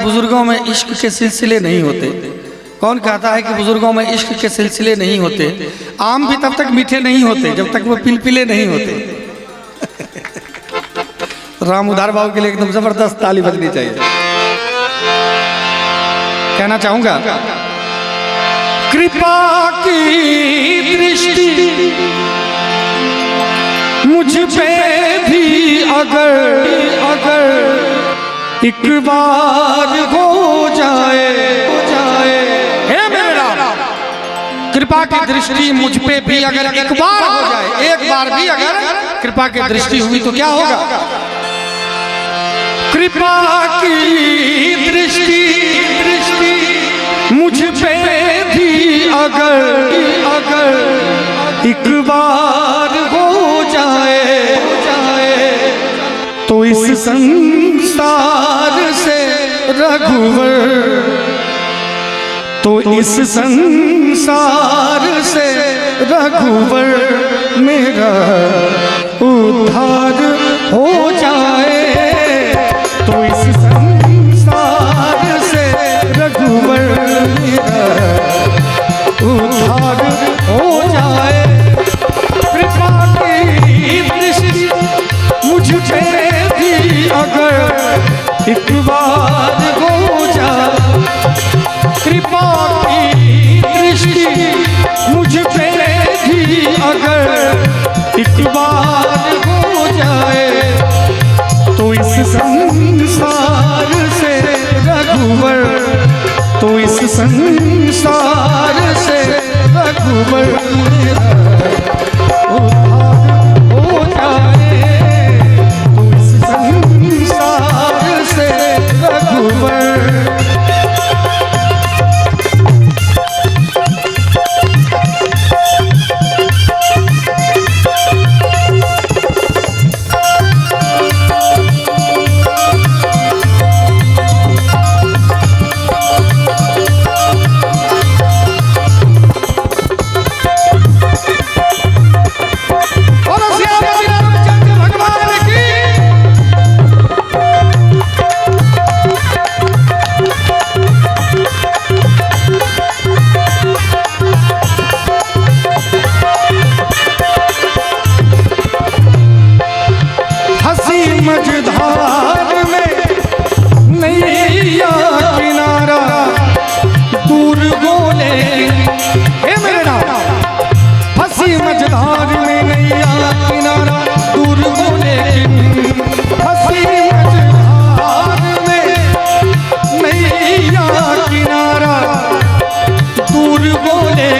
बुजुर्गों में इश्क के सिलसिले नहीं होते? कौन कहता है कि बुजुर्गों में इश्क के सिलसिले नहीं होते? आम भी तब तक मीठे नहीं होते जब तक वो पिलपिले नहीं होते। राम उधार बाबू के लिए एकदम जबरदस्त ताली बजनी चाहिए। कहना चाहूंगा, कृपा की दृष्टि मुझ पे भी अगर एक बार हो जाए, हे मेरे राम, कृपा की दृष्टि मुझ पे भी अगर एक बार हो जाए, एक बार भी अगर कृपा की दृष्टि हुई तो क्या होगा? कृपा की दृष्टि मुझ पे भी अगर एक बार हो जाए तो इस संसार से रघुवर, तो इस संसार से रघुवर मेरा उद्धार हो जाए, तो इस संसार से रघुवर मेरा उद्धार हो जाए। कृपा की दृष्टि मुझ पे भी अगर एक बार हो जाए, कृपा की दृष्टि मुझ पे भी अगर एक बार हो जाए तो इस संसार से रघुवर, तो इस संसार से रघुवर मेरा उद्धार हो जाए, तो इस संसार से रघुवर। मझधार में नैया किनारा दूर बोले, हे मेरे नाम, फंसी मझधार में नैया किनारा दूर बोले, फंसी मझधार में नैया किनारा दूर बोले,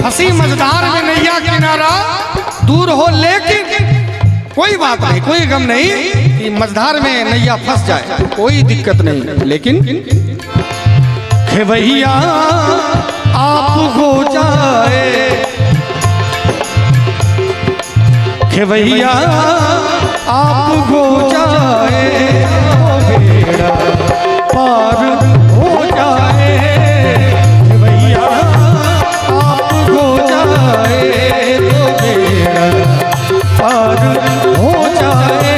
फंसी मझधार में नैया किनारा दूर हो, लेकिन कोई बात नहीं, कोई गम नहीं कि मझधार में नैया फंस जाए, कोई दिक्कत नहीं, लेकिन खेवैया आप हो जाए, खेवैया आप हो जाए, बेड़ा पार हो जाए, खेवैया आप हो जाए तो बेड़ा पार हो जाए।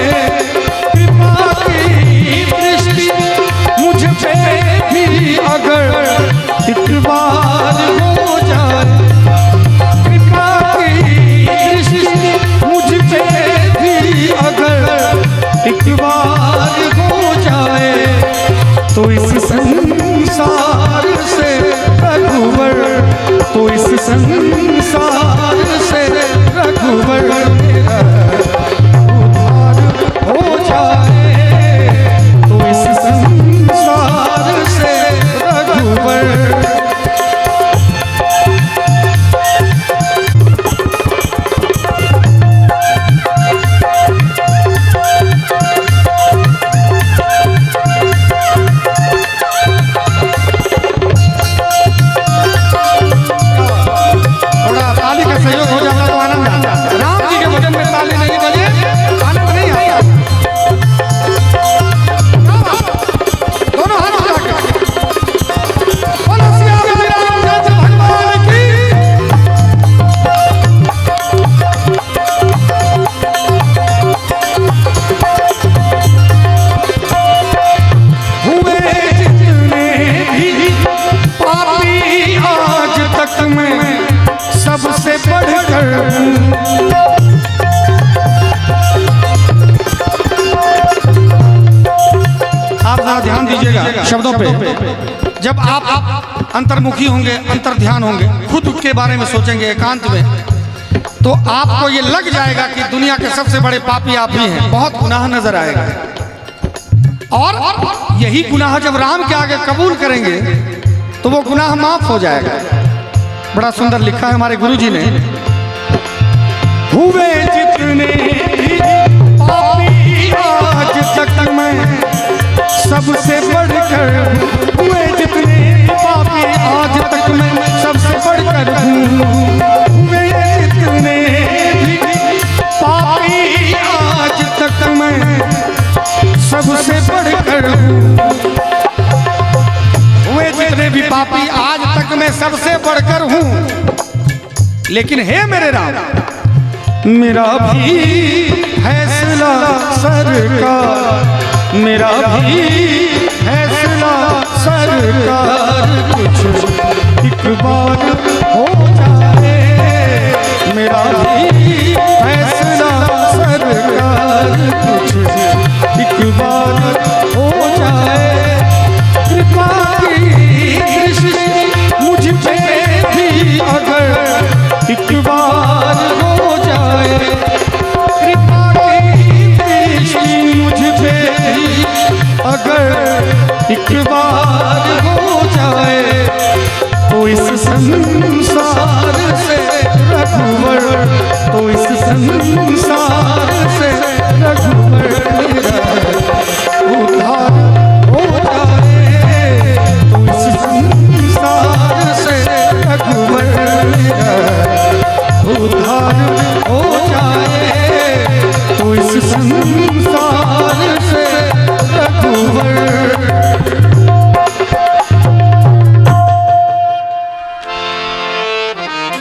कृपा की दृष्टि मुझ पे भी अगर एक बार हो जाए, कृपा की दृष्टि मुझ पे भी अगर एक बार शब्दों पे। जब आप अंतर्मुखी होंगे, अंतर ध्यान होंगे, खुद के बारे में सोचेंगे एकांत में, तो आपको ये लग जाएगा कि दुनिया के सबसे बड़े पापी आप ही हैं। बहुत गुनाह नजर आएगा, और यही गुनाह जब राम के आगे कबूल करेंगे तो वो गुनाह माफ हो जाएगा। बड़ा सुंदर लिखा है हमारे गुरुजी ने, हुए जितने भी पापी आज तक मैं सबसे बढ़कर, हुए जितने पापी आज तक मैं सबसे बढ़कर हूँ, हुए जितने भी पापी आज तक मैं सबसे बढ़कर हूँ, हुए जितने भी पापी आज तक मैं सबसे बढ़कर हूँ। लेकिन हे मेरे राम, मेरा भी फैसला सरकार, मेरा भी